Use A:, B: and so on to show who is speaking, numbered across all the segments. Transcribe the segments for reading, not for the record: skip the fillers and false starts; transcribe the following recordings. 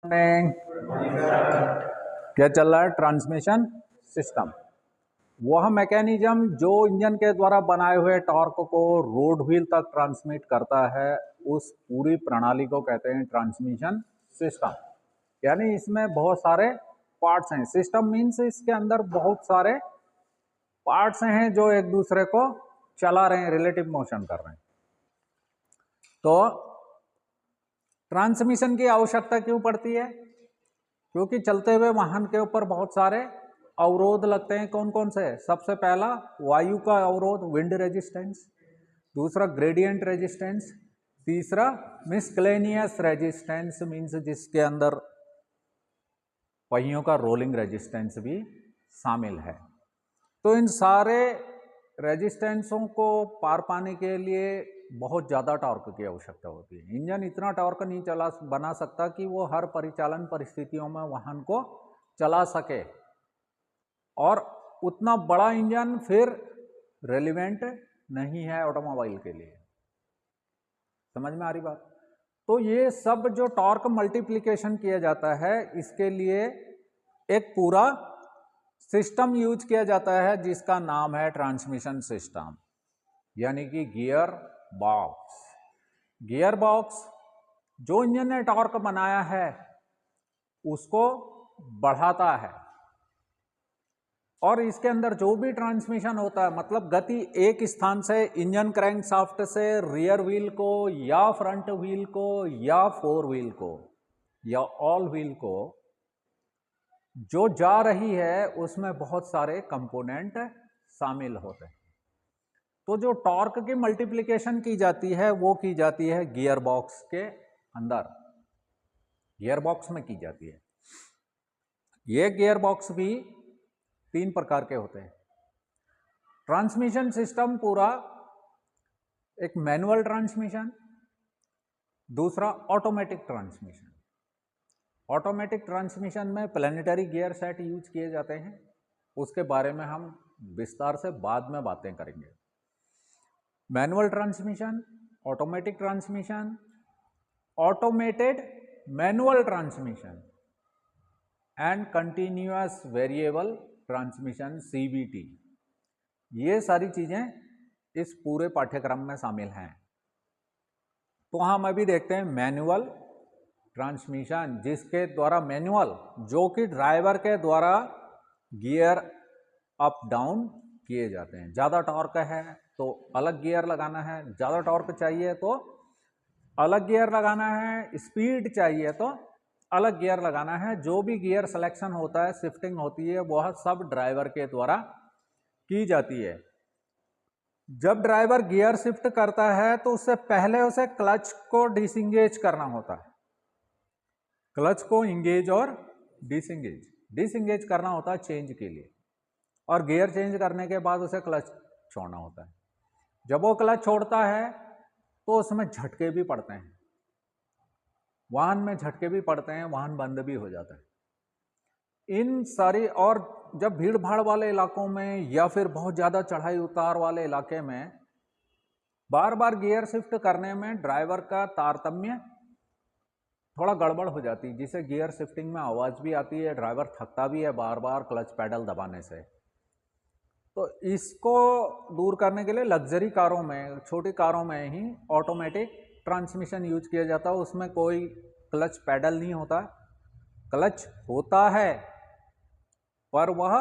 A: Morning. क्या चल रहा है? ट्रांसमिशन सिस्टम, वह मैकेनिज्म जो इंजन के द्वारा बनाए हुए टॉर्क को रोड व्हील तक ट्रांसमिट करता है, उस पूरी प्रणाली को कहते हैं ट्रांसमिशन सिस्टम। यानी इसमें बहुत सारे पार्ट्स हैं। सिस्टम मीन्स इसके अंदर बहुत सारे पार्ट्स हैं जो एक दूसरे को चला रहे हैं, रिलेटिव मोशन कर रहे हैं। तो ट्रांसमिशन की आवश्यकता क्यों पड़ती है? क्योंकि चलते हुए वाहन के ऊपर बहुत सारे अवरोध लगते हैं। कौन कौन से? सबसे पहला वायु का अवरोध, विंड रेजिस्टेंस। दूसरा ग्रेडियंट रेजिस्टेंस। तीसरा मिसक्लेनियस रेजिस्टेंस, मीन्स जिसके अंदर पहियों का रोलिंग रेजिस्टेंस भी शामिल है। तो इन सारे रेजिस्टेंसों को पार पाने के लिए बहुत ज़्यादा टॉर्क की आवश्यकता होती है। इंजन इतना टॉर्क नहीं बना सकता कि वो हर परिचालन परिस्थितियों में वाहन को चला सके, और उतना बड़ा इंजन फिर रेलिवेंट नहीं है ऑटोमोबाइल के लिए। समझ में आ रही बात? तो ये सब जो टॉर्क मल्टीप्लिकेशन किया जाता है, इसके लिए एक पूरा सिस्टम यूज किया जाता है जिसका नाम है ट्रांसमिशन सिस्टम, यानी कि गियर बॉक्स। गियर बॉक्स जो इंजन ने टॉर्क बनाया है उसको बढ़ाता है, और इसके अंदर जो भी ट्रांसमिशन होता है, मतलब गति एक स्थान से इंजन क्रैंकशाफ्ट से रियर व्हील को या फ्रंट व्हील को या फोर व्हील को या ऑल व्हील को जो जा रही है, उसमें बहुत सारे कंपोनेंट शामिल होते हैं। तो जो टॉर्क की मल्टीप्लिकेशन की जाती है वो की जाती है गियर बॉक्स के अंदर, गियर बॉक्स में की जाती है। ये गियर बॉक्स भी 3 प्रकार के होते हैं। ट्रांसमिशन सिस्टम पूरा एक मैनुअल ट्रांसमिशन, दूसरा ऑटोमेटिक ट्रांसमिशन। ऑटोमेटिक ट्रांसमिशन में प्लैनेटरी गियर सेट यूज किए जाते हैं, उसके बारे में हम विस्तार से बाद में बातें करेंगे। Manual transmission, automatic transmission, automated manual transmission and continuous variable transmission, CVT, ये सारी चीजें इस पूरे पाठ्यक्रम में शामिल हैं। तो हम अभी देखते हैं मैनुअल ट्रांसमिशन, जिसके द्वारा मैनुअल, जो कि ड्राइवर के द्वारा गियर अप डाउन किए जाते हैं। ज़्यादा टॉर्क है तो अलग गियर लगाना है, ज़्यादा टॉर्क चाहिए तो अलग गियर लगाना है, स्पीड चाहिए तो अलग गियर लगाना है। जो भी गियर सिलेक्शन होता है, शिफ्टिंग होती है, वह सब ड्राइवर के द्वारा की जाती है। जब ड्राइवर गियर शिफ्ट करता है तो उससे पहले उसे क्लच को डिसंगेज करना होता है। क्लच को इंगेज और डिसंगेज करना होता है चेंज के लिए, और गियर चेंज करने के बाद उसे क्लच छोड़ना होता है। जब वो क्लच छोड़ता है तो उसमें झटके भी पड़ते हैं, वाहन में झटके भी पड़ते हैं, वाहन बंद भी हो जाता है। इन सारी, और जब भीड़ भाड़ वाले इलाकों में या फिर बहुत ज़्यादा चढ़ाई उतार वाले इलाके में बार बार गियर शिफ्ट करने में ड्राइवर का तारतम्य थोड़ा गड़बड़ हो जाती है, जिससे गियर शिफ्टिंग में आवाज़ भी आती है, ड्राइवर थकता भी है बार बार क्लच पैडल दबाने से। तो इसको दूर करने के लिए लग्जरी कारों में, छोटी कारों में ही ऑटोमेटिक ट्रांसमिशन यूज किया जाता है। उसमें कोई क्लच पैडल नहीं होता, क्लच होता है पर वह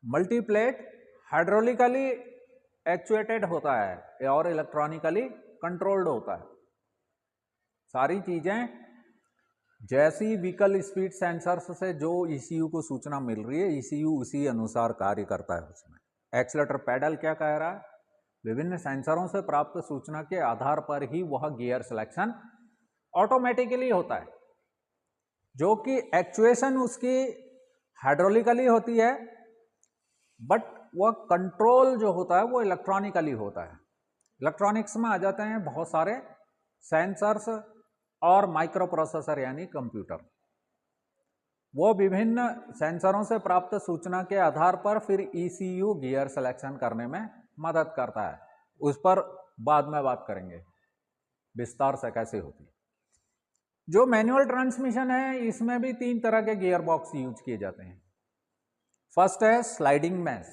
A: मल्टीप्लेट हाइड्रोलिकली एक्चुएटेड होता है और इलेक्ट्रॉनिकली कंट्रोल्ड होता है। सारी चीज़ें जैसी व्हीकल स्पीड सेंसर्स से जो ECU को सूचना मिल रही है, ECU उसी अनुसार कार्य करता है। उसमें एक्सीलरेटर पैडल क्या कह रहा है, विभिन्न सेंसरों से प्राप्त सूचना के आधार पर ही वह गियर सिलेक्शन ऑटोमेटिकली होता है, जो कि एक्चुएशन उसकी हाइड्रोलिकली होती है, बट वह कंट्रोल जो होता है वो इलेक्ट्रॉनिकली होता है। इलेक्ट्रॉनिक्स में आ जाते हैं बहुत सारे सेंसर्स और माइक्रो प्रोसेसर यानी कंप्यूटर। वो विभिन्न सेंसरों से प्राप्त सूचना के आधार पर फिर ECU गियर सिलेक्शन करने में मदद करता है। उस पर बाद में बात करेंगे विस्तार से कैसे होती है। जो मैनुअल ट्रांसमिशन है इसमें भी 3 तरह के गियर बॉक्स यूज किए जाते हैं। फर्स्ट है स्लाइडिंग मैश,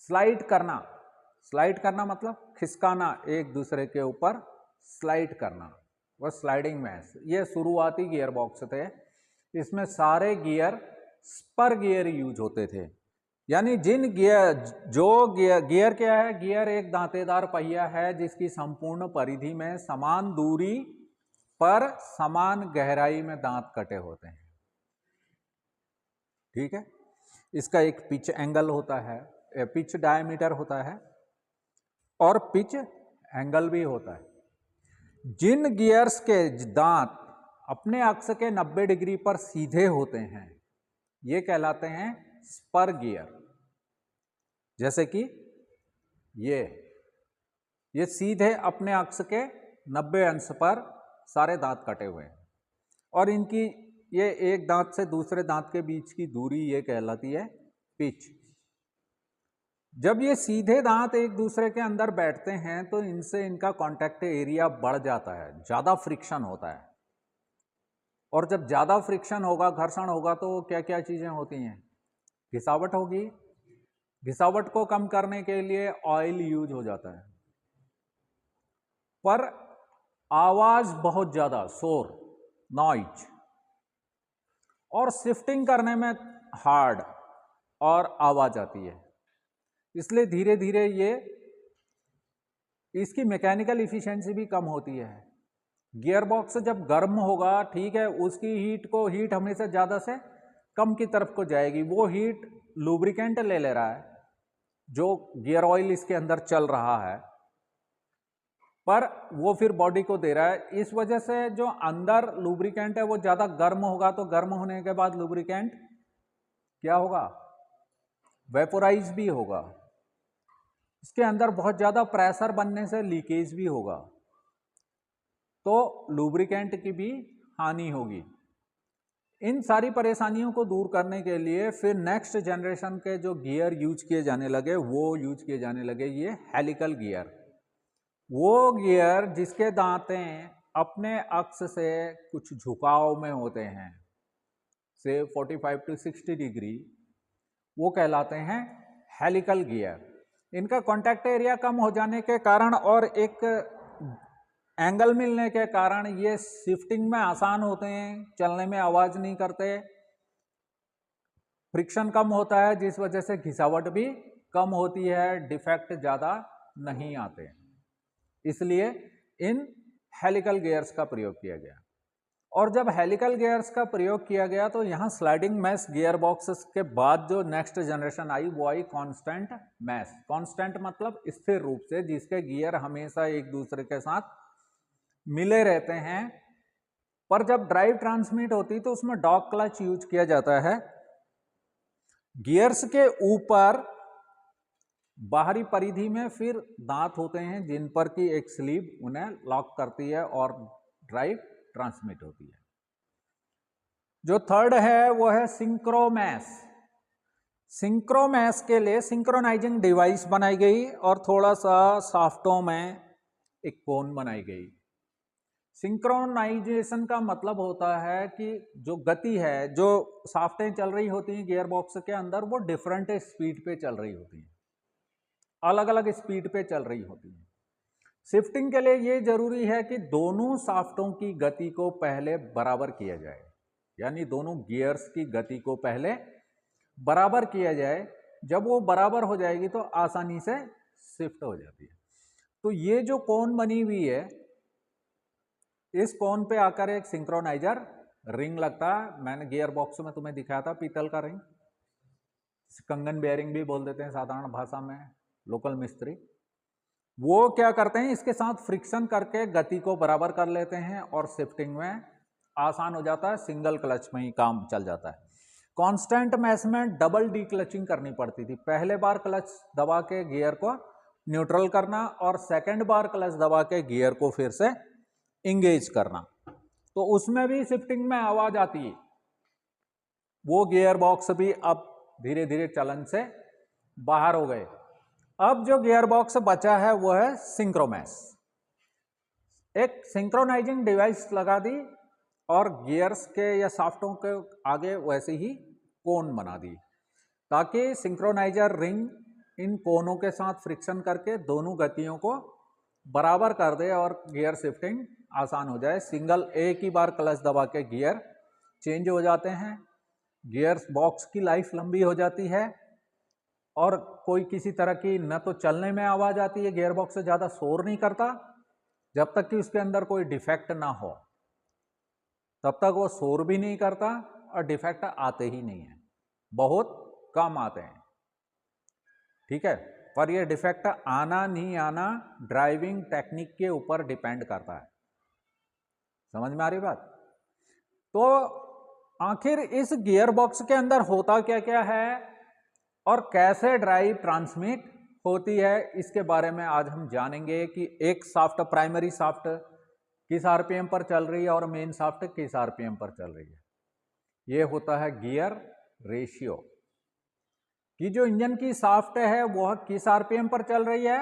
A: स्लाइड करना मतलब खिसकाना, एक दूसरे के ऊपर स्लाइड करना, वह स्लाइडिंग मैश। ये शुरुआती गियर बॉक्स थे, इसमें सारे गियर स्पर गियर यूज होते थे, यानी गियर क्या है, गियर एक दांतेदार पहिया है जिसकी संपूर्ण परिधि में समान दूरी पर समान गहराई में दांत कटे होते हैं। ठीक है, इसका एक पिच एंगल होता है, पिच डायमीटर होता है और पिच एंगल भी होता है। जिन गियर्स के दांत अपने अक्ष के 90 डिग्री पर सीधे होते हैं ये कहलाते हैं स्पर गियर। जैसे कि ये सीधे अपने अक्ष के 90 अंश पर सारे दांत कटे हुए हैं और इनकी ये एक दांत से दूसरे दांत के बीच की दूरी ये कहलाती है पिच। जब ये सीधे दांत एक दूसरे के अंदर बैठते हैं तो इनसे इनका कांटेक्ट एरिया बढ़ जाता है, ज्यादा फ्रिक्शन होता है। और जब ज्यादा फ्रिक्शन होगा, घर्षण होगा, तो क्या क्या चीजें होती हैं, घिसावट होगी। घिसावट को कम करने के लिए ऑयल यूज हो जाता है, पर आवाज बहुत ज्यादा, शोर, नॉइज, और शिफ्टिंग करने में हार्ड और आवाज आती है। इसलिए धीरे धीरे ये इसकी मैकेनिकल इफिशिएंसी भी कम होती है। गियर बॉक्स जब गर्म होगा, ठीक है, उसकी हीट हमेशा ज्यादा से कम की तरफ को जाएगी। वो हीट लुब्रिकेंट ले रहा है, जो गियर ऑयल इसके अंदर चल रहा है, पर वो फिर बॉडी को दे रहा है। इस वजह से जो अंदर लुब्रिकेंट है वो ज्यादा गर्म होगा, तो गर्म होने के बाद लुब्रिकेंट क्या होगा, वेपोराइज भी होगा। इसके अंदर बहुत ज्यादा प्रेशर बनने से लीकेज भी होगा, तो लुब्रिकेंट की भी हानि होगी। इन सारी परेशानियों को दूर करने के लिए फिर नेक्स्ट जनरेशन के जो गियर यूज किए जाने लगे, वो यूज किए जाने लगे ये हेलिकल गियर। वो गियर जिसके दांतें अपने अक्ष से कुछ झुकाव में होते हैं, से 45 to 60 डिग्री, वो कहलाते हैं हेलिकल गियर। इनका कॉन्टैक्ट एरिया कम हो जाने के कारण और एक एंगल मिलने के कारण ये शिफ्टिंग में आसान होते हैं, चलने में आवाज नहीं करते, फ्रिक्शन कम होता है जिस वजह से घिसावट भी कम होती है, डिफेक्ट ज्यादा नहीं आते। इसलिए इन हेलिकल गियर्स का प्रयोग किया गया। और जब हेलिकल गियर्स का प्रयोग किया गया तो यहां स्लाइडिंग मैश गियर बॉक्सेस के बाद जो नेक्स्ट जनरेशन आई वो आई कांस्टेंट मैश। कांस्टेंट मतलब स्थिर रूप से, जिसके गियर हमेशा एक दूसरे के साथ मिले रहते हैं। पर जब ड्राइव ट्रांसमिट होती तो उसमें डॉग क्लच यूज किया जाता है। गियर्स के ऊपर बाहरी परिधि में फिर दांत होते हैं जिन पर की एक स्लीव उन्हें लॉक करती है और ड्राइव ट्रांसमिट होती है। जो थर्ड है वो है सिंक्रोमैश। सिंक्रोमैश के लिए सिंक्रोनाइजिंग डिवाइस बनाई गई और थोड़ा सा शाफ्टों में एक कोन बनाई गई। सिंक्रोनाइजेशन का मतलब होता है कि जो गति है, जो शाफ्टें चल रही होती हैं गियर बॉक्स के अंदर, वो डिफरेंट स्पीड पे चल रही होती हैं, अलग अलग स्पीड पे चल रही होती हैं। शिफ्टिंग के लिए ये जरूरी है कि दोनों शाफ्टों की गति को पहले बराबर किया जाए, यानी दोनों गियर्स की गति को पहले बराबर किया जाए। जब वो बराबर हो जाएगी तो आसानी से शिफ्ट हो जाती है। तो ये जो कोन बनी हुई है, इस कोन पे आकर एक सिंक्रोनाइजर रिंग लगता है। मैंने गियर बॉक्स में तुम्हें दिखाया था पीतल का रिंग, कंगन बेयरिंग भी बोल देते हैं साधारण भाषा में लोकल मिस्त्री। वो क्या करते हैं, इसके साथ फ्रिक्शन करके गति को बराबर कर लेते हैं और शिफ्टिंग में आसान हो जाता है, सिंगल क्लच में ही काम चल जाता है। कांस्टेंट मैश में डबल डी क्लचिंग करनी पड़ती थी। पहले बार क्लच दबा के गियर को न्यूट्रल करना और सेकंड बार क्लच दबा के गियर को फिर से इंगेज करना, तो उसमें भी शिफ्टिंग में आवाज आती है। वो गियर बॉक्स भी अब धीरे धीरे चलन से बाहर हो गए। अब जो गियर बॉक्स बचा है वो है सिंक्रोमैश। एक सिंक्रोनाइजिंग डिवाइस लगा दी और गियर्स के या शाफ्टों के आगे वैसे ही कोन बना दी, ताकि सिंक्रोनाइजर रिंग इन कोनों के साथ फ्रिक्शन करके दोनों गतियों को बराबर कर दे और गियर शिफ्टिंग आसान हो जाए। सिंगल एक ही बार क्लच दबा के गियर चेंज हो जाते हैं, गियर्स बॉक्स की लाइफ लंबी हो जाती है और कोई किसी तरह की न तो चलने में आवाज़ आती है, गियर बॉक्स से ज़्यादा शोर नहीं करता, जब तक कि उसके अंदर कोई डिफेक्ट ना हो तब तक वो शोर भी नहीं करता और डिफेक्ट आते ही नहीं है, बहुत कम आते हैं, ठीक है। पर ये डिफेक्ट आना नहीं आना ड्राइविंग टेक्निक के ऊपर डिपेंड करता है। समझ में आ रही बात? तो आखिर इस गियर बॉक्स के अंदर होता क्या क्या है और कैसे ड्राइव ट्रांसमिट होती है, इसके बारे में आज हम जानेंगे कि एक शाफ्ट, प्राइमरी शाफ्ट किस आरपीएम पर चल रही है और मेन शाफ्ट किस आरपीएम पर चल रही है। ये होता है गियर रेशियो कि जो इंजन की शाफ्ट है वह किस आरपीएम पर चल रही है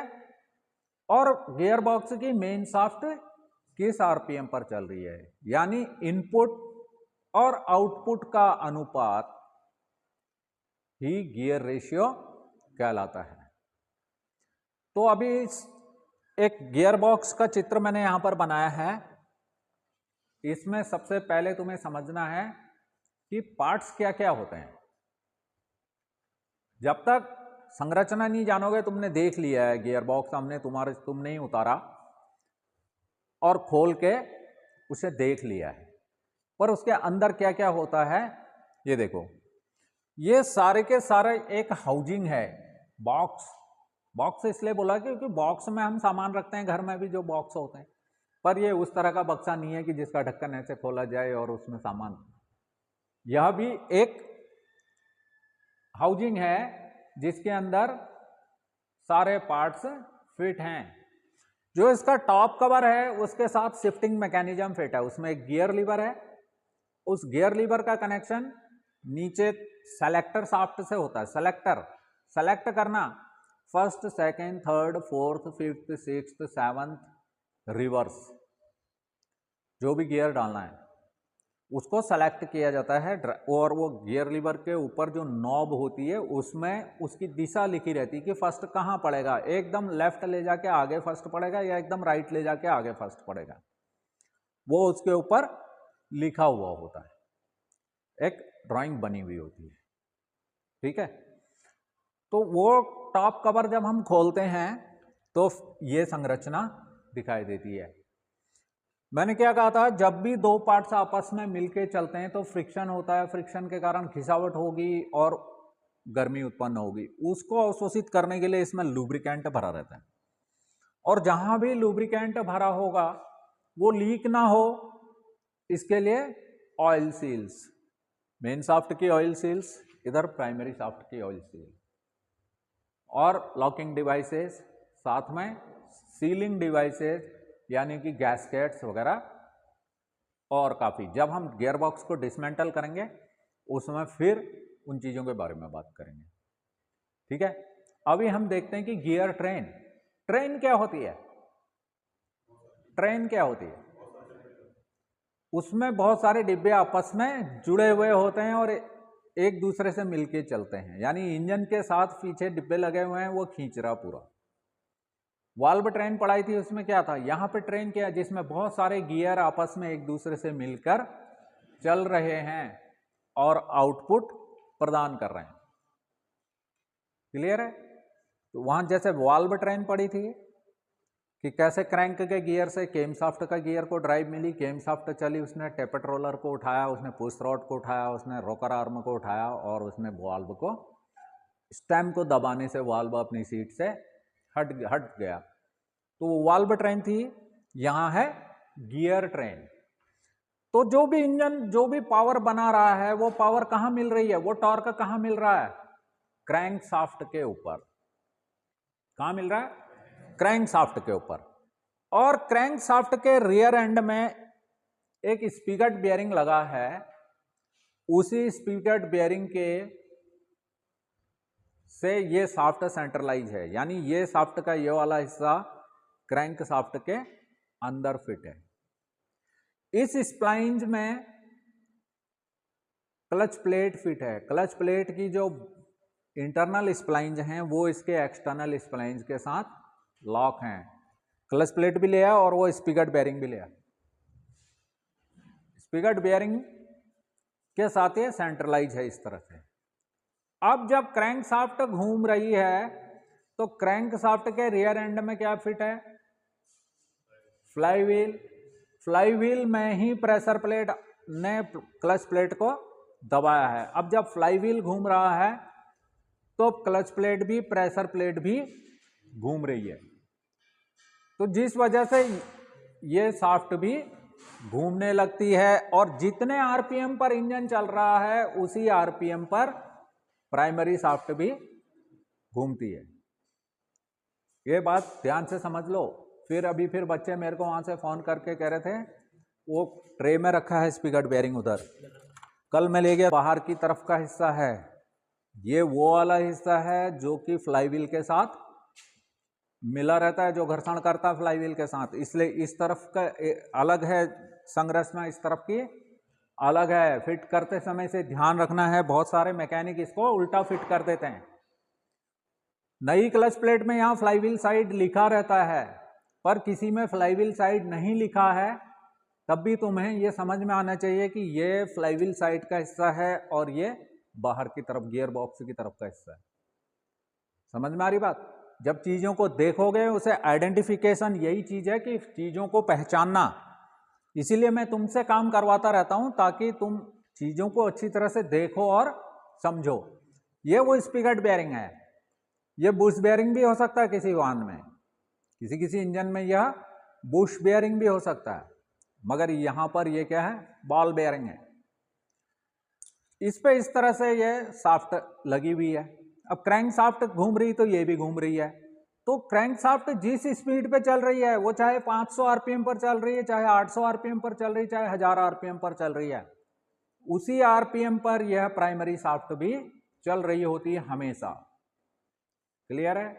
A: और गियर बॉक्स की मेन शाफ्ट किस आरपीएम पर चल रही है, यानी इनपुट और आउटपुट का अनुपात ही गियर रेशियो कहलाता है। तो अभी एक गियर बॉक्स का चित्र मैंने यहां पर बनाया है। इसमें सबसे पहले तुम्हें समझना है कि पार्ट्स क्या क्या होते हैं। जब तक संरचना नहीं जानोगे, तुमने देख लिया है गियर बॉक्स, हमने तुमने ही उतारा और खोल के उसे देख लिया है, पर उसके अंदर क्या क्या होता है ये देखो। ये सारे के सारे एक हाउजिंग है, बॉक्स। बॉक्स इसलिए बोला क्योंकि बॉक्स में हम सामान रखते हैं, घर में भी जो बॉक्स होते हैं, पर ये उस तरह का बक्सा नहीं है कि जिसका ढक्कन ऐसे खोला जाए और उसमें सामान। यह भी एक हाउजिंग है जिसके अंदर सारे पार्ट्स फिट हैं। जो इसका टॉप कवर है उसके साथ शिफ्टिंग मैकेनिज्म फिट है, उसमें एक गियर लीवर है। उस गियर लीवर का कनेक्शन नीचे सेलेक्टर शाफ्ट से होता है। सेलेक्टर सेलेक्ट करना, first, second, third, fourth, fifth, sixth, seventh, reverse, जो भी गियर डालना है उसको सेलेक्ट किया जाता है। और वो गियर लीवर के ऊपर जो नॉब होती है उसमें उसकी दिशा लिखी रहती है कि फर्स्ट कहाँ पड़ेगा, एकदम लेफ्ट ले जाके आगे फर्स्ट पड़ेगा या एकदम राइट ले जाके आगे फर्स्ट पड़ेगा, वो उसके ऊपर लिखा हुआ होता है, एक ड्राइंग बनी हुई होती है, ठीक है। तो वो टॉप कवर जब हम खोलते हैं तो ये संरचना दिखाई देती है। मैंने क्या कहा था, जब भी दो पार्ट्स आपस में मिलके चलते हैं तो फ्रिक्शन होता है, फ्रिक्शन के कारण खिंचावट होगी और गर्मी उत्पन्न होगी। उसको अवशोषित करने के लिए इसमें लुब्रिकेंट भरा रहता है, और जहां भी लुब्रिकेंट भरा होगा वो लीक ना हो, इसके लिए ऑयल सील्स, मेन शाफ्ट की ऑयल सील्स, इधर प्राइमरी शाफ्ट की ऑयल सील, और लॉकिंग डिवाइसेस, साथ में सीलिंग डिवाइसेस यानी कि गैस्केट्स वगैरह, और काफ़ी। जब हम गियर बॉक्स को डिसमेंटल करेंगे उसमें फिर उन चीज़ों के बारे में बात करेंगे, ठीक है। अभी हम देखते हैं कि गियर ट्रेन, ट्रेन क्या होती है, ट्रेन क्या होती है। उसमें बहुत सारे डिब्बे आपस में जुड़े हुए होते हैं और एक दूसरे से मिलके चलते हैं, यानी इंजन के साथ पीछे डिब्बे लगे हुए हैं, वो खींच रहा पूरा। वाल्व ट्रेन पढ़ाई थी, उसमें क्या था, यहां पे ट्रेन क्या है जिसमें बहुत सारे गियर आपस में एक दूसरे से मिलकर चल रहे हैं और आउटपुट प्रदान कर रहे हैं। क्लियर है? तो वहां जैसे वाल्व ट्रेन पढ़ी थी कि कैसे क्रैंक के गियर से केम शाफ्ट का गियर को ड्राइव मिली, केम शाफ्ट चली, उसने टेपेट रोलर को उठाया, उसने पुश रॉड को उठाया, उसने रोकर आर्म को उठाया और उसने वाल्व को, स्टेम को दबाने से वाल्व अपनी सीट से हट गया। तो वो वाल्व ट्रेन थी। यहां है गियर ट्रेन। तो जो भी इंजन जो भी पावर बना रहा है वो पावर कहां मिल रही है, वो टॉर्क कहां मिल रहा है, क्रैंक शाफ्ट के ऊपर। कहां मिल रहा है, क्रैंक शाफ्ट के ऊपर। और क्रैंक शाफ्ट के रियर एंड में एक स्पीगट बेयरिंग लगा है, उसी स्पीगट बेयरिंग के से ये शाफ्ट सेंट्रलाइज है, यानी ये शाफ्ट का ये वाला हिस्सा क्रैंक शाफ्ट के अंदर फिट है। इस स्प्लाइंज में क्लच प्लेट फिट है। क्लच प्लेट की जो इंटरनल स्प्लाइंज हैं वो इसके एक्सटर्नल स्प्लाइंज के साथ लॉक हैं। क्लच प्लेट भी लिया और वो स्पिगट बेयरिंग भी लिया। स्पिगट बेयरिंग के साथ ये सेंट्रलाइज है इस तरह से। अब जब क्रैंक शाफ्ट घूम रही है तो क्रैंक शाफ्ट के रियर एंड में क्या फिट है? फ्लाईव्हील। फ्लाईव्हील में ही प्रेशर प्लेट ने क्लच प्लेट को दबाया है। अब जब फ्लाईव्हील घूम रहा है तो क्लच प्लेट भी प्रेशर प्लेट भी घूम रही है, तो जिस वजह से ये शाफ्ट भी घूमने लगती है और जितने आरपीएम पर इंजन चल रहा है उसी आरपीएम पर प्राइमरी शाफ्ट भी घूमती है। ये बात ध्यान से समझ लो। फिर बच्चे मेरे को वहां से फोन करके कह रहे थे वो ट्रे में रखा है स्पिगट बेयरिंग उधर, कल मैं ले गया, बाहर की तरफ का हिस्सा है, ये वो वाला हिस्सा है जो कि फ्लाईव्हील के साथ मिला रहता है, जो घर्षण करता है फ्लाईव्हील के साथ, इसलिए इस तरफ का अलग है संरचना, इस तरफ की अलग है। फिट करते समय से ध्यान रखना है, बहुत सारे मैकेनिक इसको उल्टा फिट कर देते हैं। नई क्लच प्लेट में यहां फ्लाईव्हील साइड लिखा रहता है, पर किसी में फ्लाईव्हील साइड नहीं लिखा है, तब भी तुम्हें यह समझ में आना चाहिए कि यह फ्लाईव्हील साइड का हिस्सा है और ये बाहर की तरफ गियर बॉक्स की तरफ का हिस्सा है। समझ में आ रही बात? जब चीजों को देखोगे उसे आइडेंटिफिकेशन, यही चीज है कि चीजों को पहचानना। इसीलिए मैं तुमसे काम करवाता रहता हूं ताकि तुम चीजों को अच्छी तरह से देखो और समझो। ये वो स्पिगट बेयरिंग है। ये बुश बेयरिंग भी हो सकता है किसी वाहन में, किसी इंजन में यह बुश बेयरिंग भी हो सकता है, मगर यहां पर ये क्या है? बॉल बेयरिंग है। इस पे इस तरह से ये शाफ्ट लगी हुई है। अब क्रैंक शाफ्ट घूम रही तो ये भी घूम रही है, तो क्रैंक शाफ्ट जिस स्पीड पे चल रही है, वो चाहे 500 आरपीएम पर चल रही है, चाहे 800 आरपीएम पर चल रही है, चाहे 1000 आरपीएम पर चल रही है, उसी आरपीएम पर यह प्राइमरी शाफ्ट भी चल रही होती है हमेशा। क्लियर है?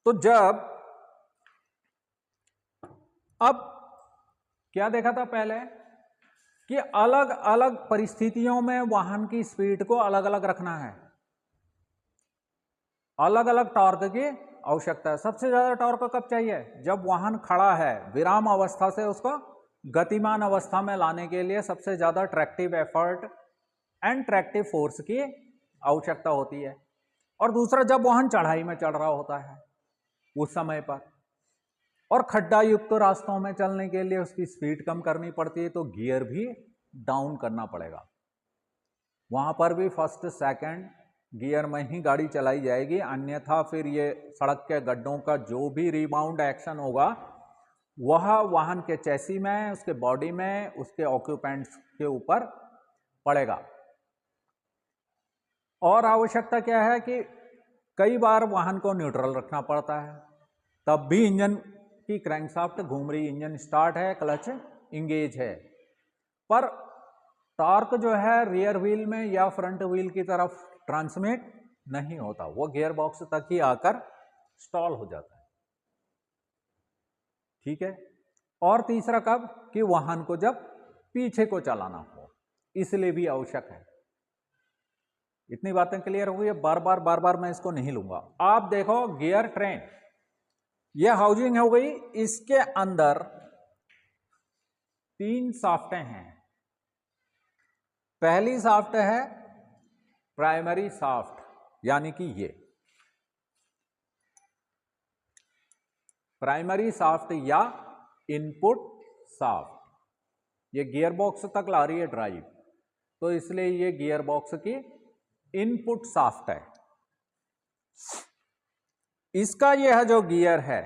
A: तो जब अब क्या देखा था पहले कि अलग अलग परिस्थितियों में वाहन की स्पीड को अलग अलग रखना है, अलग अलग टॉर्क की आवश्यकता है। सबसे ज्यादा टॉर्क कब चाहिए? जब वाहन खड़ा है, विराम अवस्था से उसको गतिमान अवस्था में लाने के लिए सबसे ज्यादा tractive effort and tractive force की आवश्यकता होती है। और दूसरा, जब वाहन चढ़ाई में चढ़ रहा होता है उस समय पर, और खड्डा युक्त रास्तों में चलने के लिए उसकी स्पीड कम करनी पड़ती है, तो गियर भी डाउन करना पड़ेगा। वहां पर भी फर्स्ट सेकंड गियर में ही गाड़ी चलाई जाएगी, अन्यथा फिर ये सड़क के गड्ढों का जो भी रिबाउंड एक्शन होगा वह वाहन के चैसी में, उसके बॉडी में, उसके ऑक्यूपेंट्स के ऊपर पड़ेगा। और आवश्यकता क्या है कि कई बार वाहन को न्यूट्रल रखना पड़ता है, तब भी इंजन की क्रैंकशाफ्ट घूम रही, इंजन स्टार्ट है, क्लच इंगेज है, पर टॉर्क जो है रियर व्हील में या फ्रंट व्हील की तरफ ट्रांसमिट नहीं होता, वो गियर बॉक्स तक ही आकर स्टॉल हो जाता है। ठीक है? और तीसरा कब? कि वाहन को जब पीछे को चलाना हो, इसलिए भी आवश्यक है। इतनी बातें क्लियर हो गई? बार बार मैं इसको नहीं लूंगा। आप देखो गियर ट्रेन, ये हाउसिंग हो गई, इसके अंदर 3 शाफ्टें हैं। पहली शाफ्ट है प्राइमरी शाफ्ट, यानी कि ये प्राइमरी शाफ्ट या इनपुट शाफ्ट, ये गियर बॉक्स तक ला रही है ड्राइव, तो इसलिए ये गियर बॉक्स की इनपुट शाफ्ट है। इसका यह जो गियर है,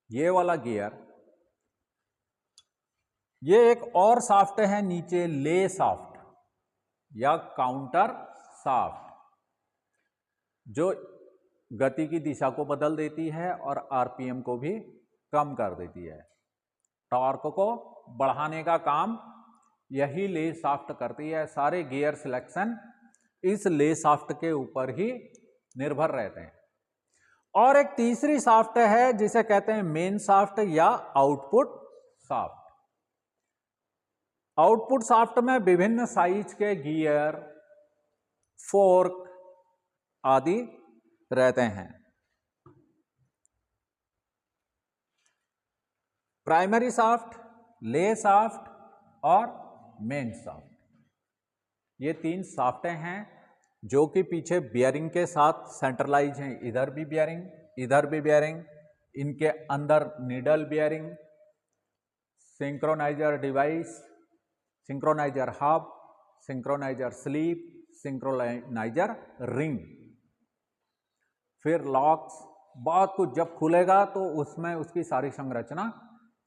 A: ये वाला गियर, ये एक और शाफ्ट है नीचे, ले शाफ्ट या काउंटर शाफ्ट, जो गति की दिशा को बदल देती है और आरपीएम को भी कम कर देती है। टॉर्क को बढ़ाने का काम यही ले शाफ्ट करती है। सारे गियर सिलेक्शन इस ले शाफ्ट के ऊपर ही निर्भर रहते हैं। और एक तीसरी शाफ्ट है जिसे कहते हैं मेन शाफ्ट या आउटपुट शाफ्ट। आउटपुट शाफ्ट में विभिन्न साइज के गियर, फोर्क आदि रहते हैं। प्राइमरी शाफ्ट, ले शाफ्ट और मेन शाफ्ट, ये तीन शाफ्टें हैं जो कि पीछे बियरिंग के साथ सेंट्रलाइज हैं। इधर भी बियरिंग, इधर भी बियरिंग, इनके अंदर needle bearing, synchroniser device, synchroniser hub, synchroniser sleep, synchroniser ring, फिर लॉक्स, बहुत कुछ जब खुलेगा तो उसमें उसकी सारी संरचना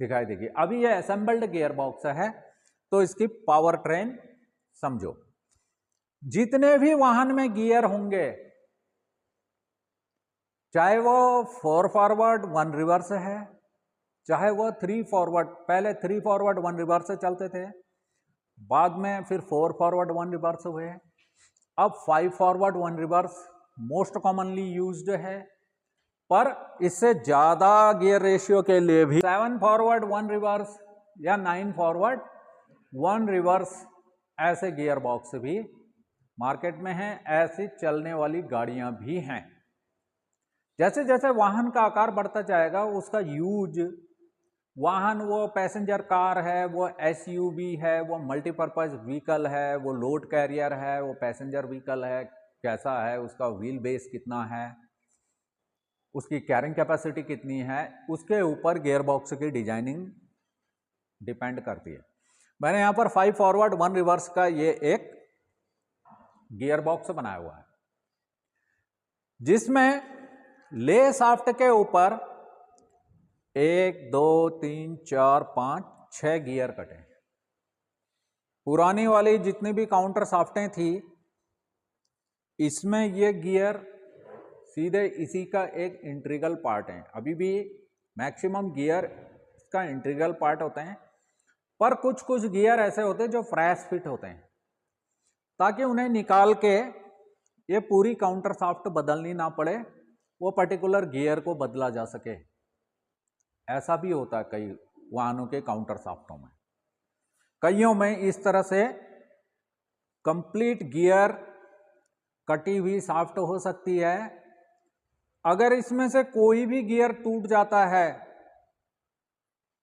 A: दिखाई देगी। अभी ये असेंबल्ड गियर बॉक्स है तो इसकी पावर ट्रेन समझो। जितने भी वाहन में गियर होंगे, चाहे वो 4 फॉरवर्ड 1 रिवर्स है, चाहे वो 3 फॉरवर्ड, पहले 3 फॉरवर्ड 1 रिवर्स से चलते थे, बाद में फिर 4 फॉरवर्ड 1 रिवर्स हुए, अब 5 forward 1 reverse most commonly used है। पर इससे ज्यादा गियर रेशियो के लिए भी 7 फॉरवर्ड 1 रिवर्स या 9 फॉरवर्ड 1 रिवर्स ऐसे गियर बॉक्स भी मार्केट में हैं। ऐसी चलने वाली गाड़ियां भी हैं। जैसे जैसे वाहन का आकार बढ़ता जाएगा उसका यूज, वाहन वो पैसेंजर कार है, वो एसयूवी है, वो मल्टीपर्पज व्हीकल है, वो लोड कैरियर है, वो पैसेंजर व्हीकल है, कैसा है, उसका व्हील बेस कितना है, उसकी कैरिंग कैपेसिटी कितनी है, उसके ऊपर गियर बॉक्स की डिजाइनिंग डिपेंड करती है। मैंने यहां पर 5 फॉरवर्ड 1 रिवर्स का ये एक गियर बॉक्स बनाया हुआ है जिसमें ले शाफ्ट के ऊपर 1 2 3 4 5 6 गियर कटे। पुरानी वाली जितनी भी काउंटर शाफ्टें थी इसमें ये गियर सीधे इसी का एक इंटीग्रल पार्ट है। अभी भी मैक्सिमम गियर इसका इंटीग्रल पार्ट होते हैं, पर कुछ कुछ गियर ऐसे होते हैं जो फ्रेश फिट होते हैं ताकि उन्हें निकाल के ये पूरी काउंटर शाफ्ट बदलनी ना पड़े, वो पर्टिकुलर गियर को बदला जा सके। ऐसा भी होता है कई वाहनों के काउंटर शाफ्टों में। कईयों में इस तरह से कंप्लीट गियर कटी हुई शाफ्ट हो सकती है। अगर इसमें से कोई भी गियर टूट जाता है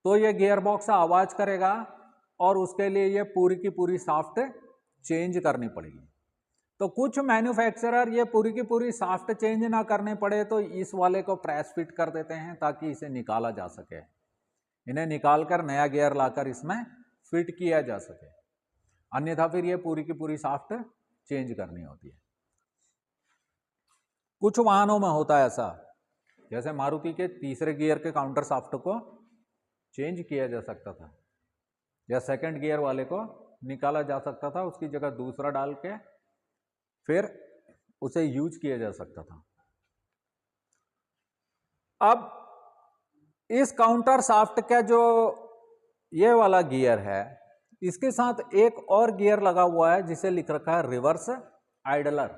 A: तो यह गियर बॉक्स आवाज करेगा और उसके लिए यह पूरी की पूरी शाफ्ट चेंज करनी पड़ेगी। तो कुछ मैन्युफैक्चरर ये पूरी की पूरी शाफ्ट चेंज ना करने पड़े तो इस वाले को प्रेस फिट कर देते हैं ताकि इसे निकाला जा सके। इन्हें निकालकर नया गियर लाकर इसमें फिट किया जा सके, अन्यथा फिर ये पूरी की पूरी शाफ्ट चेंज करनी होती है। कुछ वाहनों में होता है ऐसा, जैसे मारुति के तीसरे गियर के काउंटर शाफ्ट को चेंज किया जा सकता था या सेकंड गियर वाले को निकाला जा सकता था, उसकी जगह दूसरा डाल के फिर उसे यूज किया जा सकता था। अब इस काउंटर शाफ्ट का जो ये वाला गियर है इसके साथ एक और गियर लगा हुआ है जिसे लिख रखा है रिवर्स आइडलर।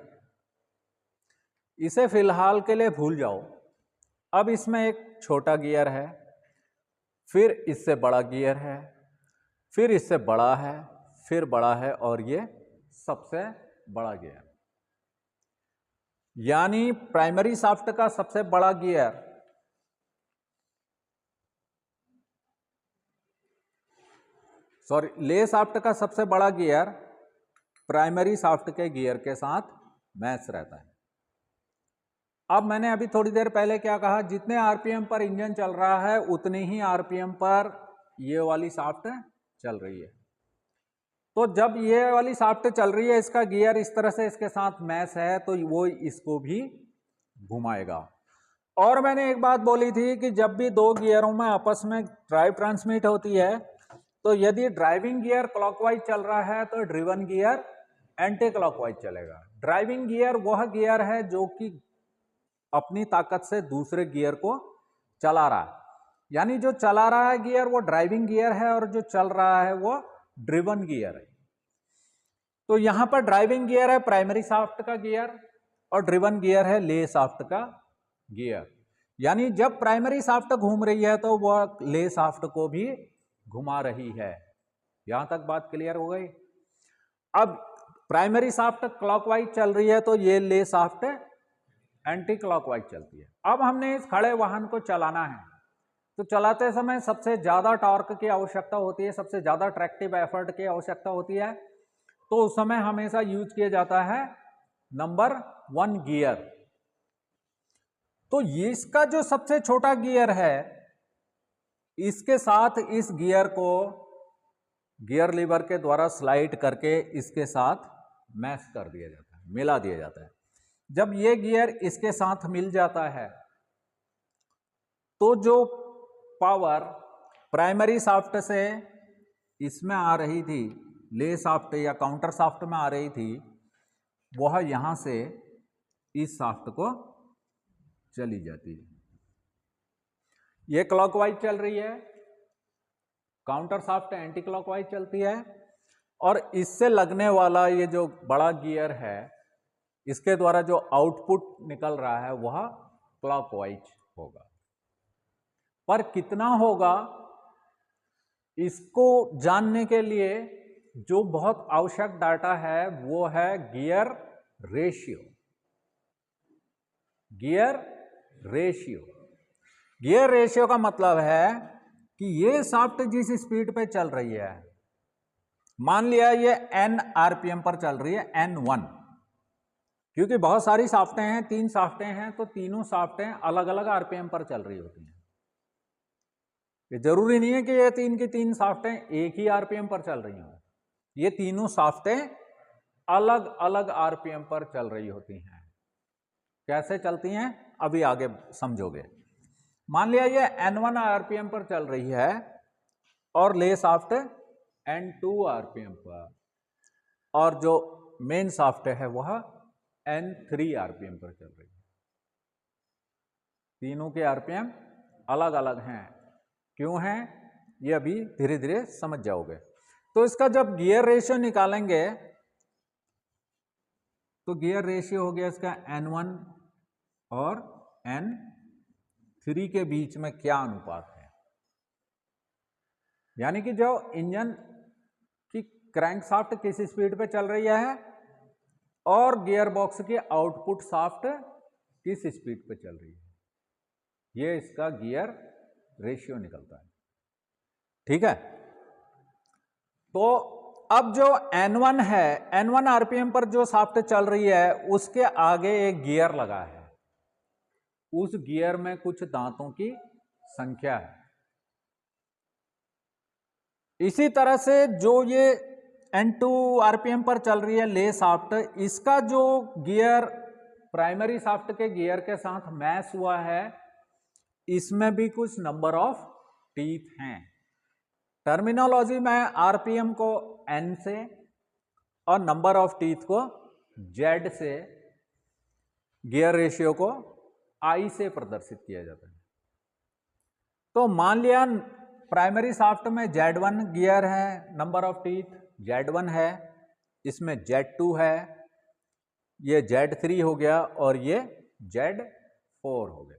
A: इसे फिलहाल के लिए भूल जाओ। अब इसमें एक छोटा गियर है, फिर इससे बड़ा गियर है, फिर इससे बड़ा है, फिर बड़ा है और ये सबसे बड़ा गियर। यानी प्राइमरी शाफ्ट का सबसे बड़ा गियर ले शाफ्ट का सबसे बड़ा गियर प्राइमरी शाफ्ट के गियर के साथ मैच रहता है। अब मैंने अभी थोड़ी देर पहले क्या कहा, जितने आरपीएम पर इंजन चल रहा है उतने ही आरपीएम पर ये वाली शाफ्ट चल रही है। तो जब ये वाली शाफ्ट चल रही है, इसका गियर इस तरह से इसके साथ मैच है तो वो इसको भी घुमाएगा। और मैंने एक बात बोली थी कि जब भी दो गियरों में आपस में ड्राइव ट्रांसमिट होती है तो यदि ड्राइविंग गियर क्लॉकवाइज चल रहा है तो ड्रिवन गियर एंटी क्लॉकवाइज चलेगा। ड्राइविंग गियर वह गियर है जो कि अपनी ताकत से दूसरे गियर को चला रहा है, यानी जो चला रहा है गियर वो ड्राइविंग गियर है और जो चल रहा है वो ड्रिवन गियर है। तो यहां पर ड्राइविंग गियर है प्राइमरी शाफ्ट का गियर और ड्रिवन गियर है ले शाफ्ट का गियर, यानी जब प्राइमरी शाफ्ट घूम रही है तो वह ले शाफ्ट को भी घुमा रही है। यहां तक बात क्लियर हो गई। अब प्राइमरी शाफ्ट क्लॉकवाइज चल रही है तो ये ले शाफ्ट एंटी क्लॉकवाइज चलती है। अब हमने इस खड़े वाहन को चलाना है, तो चलाते समय सबसे ज्यादा टॉर्क की आवश्यकता होती है, सबसे ज्यादा ट्रैक्टिव एफर्ट की आवश्यकता होती है, तो उस समय हमेशा यूज किया जाता है नंबर 1 गियर। तो इसका जो सबसे छोटा गियर है, इसके साथ इस गियर को गियर लीवर के द्वारा स्लाइड करके इसके साथ मैश कर दिया जाता है, मिला दिया जाता है। जब ये गियर इसके साथ मिल जाता है तो जो पावर प्राइमरी शाफ्ट से इसमें आ रही थी, ले शाफ्ट या काउंटर शाफ्ट में आ रही थी, वह यहां से इस शाफ्ट को चली जाती है। ये क्लॉकवाइज चल रही है, काउंटर शाफ्ट एंटी क्लॉकवाइज चलती है, और इससे लगने वाला ये जो बड़ा गियर है, इसके द्वारा जो आउटपुट निकल रहा है वह क्लॉकवाइज होगा। पर कितना होगा, इसको जानने के लिए जो बहुत आवश्यक डाटा है वो है gear ratio. Gear ratio, gear ratio का मतलब है कि ये शाफ्ट जिस स्पीड पे चल रही है, मान लिया ये n आरपीएम पर चल रही है, n1, क्योंकि बहुत सारी शाफ्टें हैं, 3 शाफ्टें हैं, तो तीनों शाफ्टें अलग अलग आरपीएम पर चल रही होती हैं। ये जरूरी नहीं है कि ये 3 की 3 शाफ्टें एक ही आरपीएम पर चल रही हों, ये तीनों शाफ्टें अलग अलग आरपीएम पर चल रही होती हैं। कैसे चलती हैं अभी आगे समझोगे। मान लिया ये n1 आरपीएम पर चल रही है और ले शाफ्ट n2 आरपीएम पर, और जो मेन शाफ्ट है वह n3 आरपीएम पर चल रही है। तीनों के आरपीएम अलग अलग हैं। क्यों हैं ये अभी धीरे धीरे समझ जाओगे। तो इसका जब गियर रेशियो निकालेंगे तो गियर रेशियो हो गया इसका n1 और n3 के बीच में क्या अनुपात है, यानी कि जो इंजन की क्रैंकशाफ्ट किस स्पीड पे चल रही है और गियर बॉक्स की आउटपुट शाफ्ट किस स्पीड पे चल रही है, ये इसका गियर रेशियो निकलता है। ठीक है, तो अब जो n1 है, n1 आरपीएम पर जो शाफ्ट चल रही है उसके आगे एक गियर लगा है, उस गियर में कुछ दांतों की संख्या है। इसी तरह से जो ये n2 आरपीएम पर चल रही है ले शाफ्ट, इसका जो गियर प्राइमरी शाफ्ट के गियर के साथ मैच हुआ है, इसमें भी कुछ नंबर ऑफ टीथ हैं। टर्मिनोलॉजी में आरपीएम को n से और नंबर ऑफ टीथ को z से, गियर रेशियो को I से प्रदर्शित किया जाता है। तो मान लिया प्राइमरी शाफ्ट में Z1 गियर है, नंबर ऑफ टीथ Z1 है, इसमें Z2 है, ये Z3 हो गया और ये Z4 हो गया।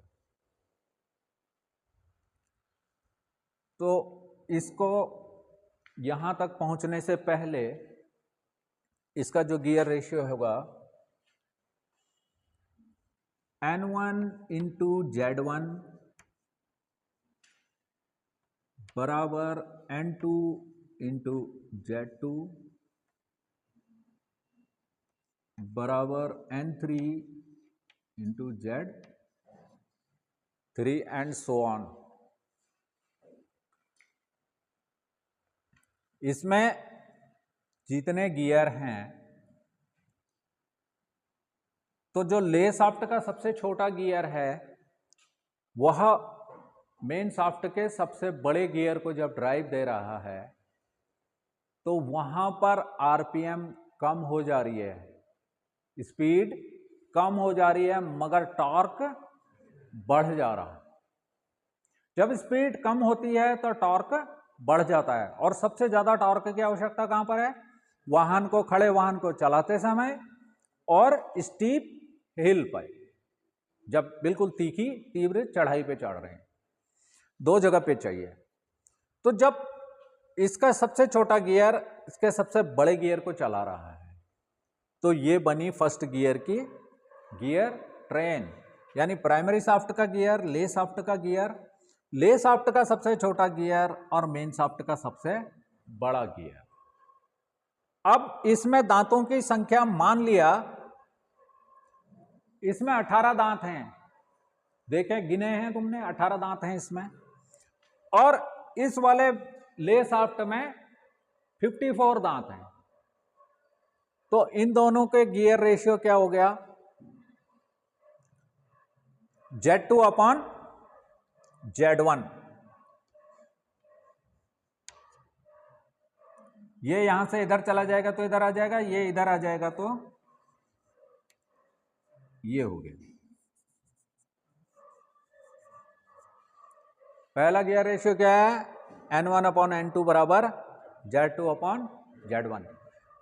A: तो इसको यहां तक पहुंचने से पहले इसका जो गियर रेशियो होगा n1 इंटू Z1 बराबर n2 इंटू Z2 बराबर n3 into Z3 and so on. इसमें जितने गियर हैं, तो जो ले शाफ्ट का सबसे छोटा गियर है वह मेन शाफ्ट के सबसे बड़े गियर को जब ड्राइव दे रहा है तो वहां पर आरपीएम कम हो जा रही है, स्पीड कम हो जा रही है, मगर टॉर्क बढ़ जा रहा है। जब स्पीड कम होती है तो टॉर्क बढ़ जाता है, और सबसे ज्यादा टॉर्क की आवश्यकता कहां पर है, वाहन को, खड़े वाहन को चलाते समय और स्टीप हिल पर। जब बिल्कुल तीखी तीव्र चढ़ाई पे चढ़ रहे हैं, 2 जगह पे चाहिए। तो जब इसका सबसे छोटा गियर इसके सबसे बड़े गियर को चला रहा है, तो ये बनी फर्स्ट गियर की गियर ट्रेन, यानी प्राइमरी शाफ्ट का गियर, ले शाफ्ट का गियर, ले शाफ्ट का सबसे छोटा गियर और मेन शाफ्ट का सबसे बड़ा गियर। अब इसमें दांतों की संख्या मान लिया, इसमें 18 दांत हैं, देखें गिने हैं तुमने, 18 दांत हैं इसमें, और इस वाले ले शाफ्ट में 54 दांत हैं। तो इन दोनों के गियर रेशियो क्या हो गया, Z2 अपॉन Z1। ये यहां से इधर चला जाएगा तो इधर आ जाएगा, ये इधर आ जाएगा तो ये हो गया। पहला गियर रेशियो क्या है, N1 अपॉन N2 बराबर Z2 अपॉन Z1।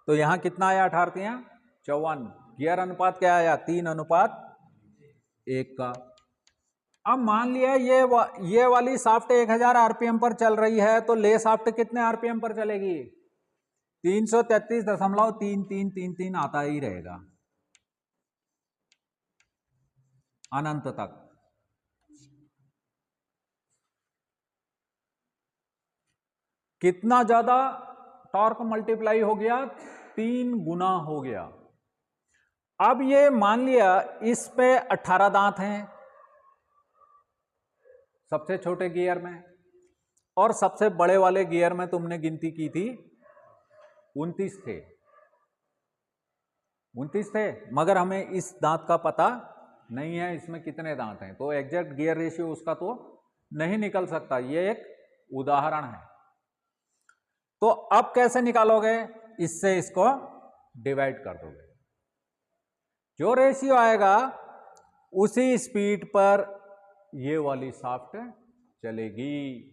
A: तो यहां कितना आया, 18 54। गियर अनुपात क्या आया, 3:1 का। अब मान लिया ये वाली शाफ्ट 1000 आरपीएम पर चल रही है, तो ले शाफ्ट कितने आरपीएम पर चलेगी, 333.3333 आता ही रहेगा अनंत तक। कितना ज्यादा टॉर्क मल्टीप्लाई हो गया, 3 गुना हो गया। अब ये मान लिया इस पे 18 दांत हैं सबसे छोटे गियर में, और सबसे बड़े वाले गियर में तुमने गिनती की थी 29 थे, 29 थे, मगर हमें इस दांत का पता नहीं है इसमें कितने दांत हैं, तो एग्जैक्ट गियर रेशियो उसका तो नहीं निकल सकता, ये एक उदाहरण है। तो अब कैसे निकालोगे, इससे इसको डिवाइड कर दोगे, जो रेशियो आएगा उसी स्पीड पर ये वाली शाफ्ट चलेगी।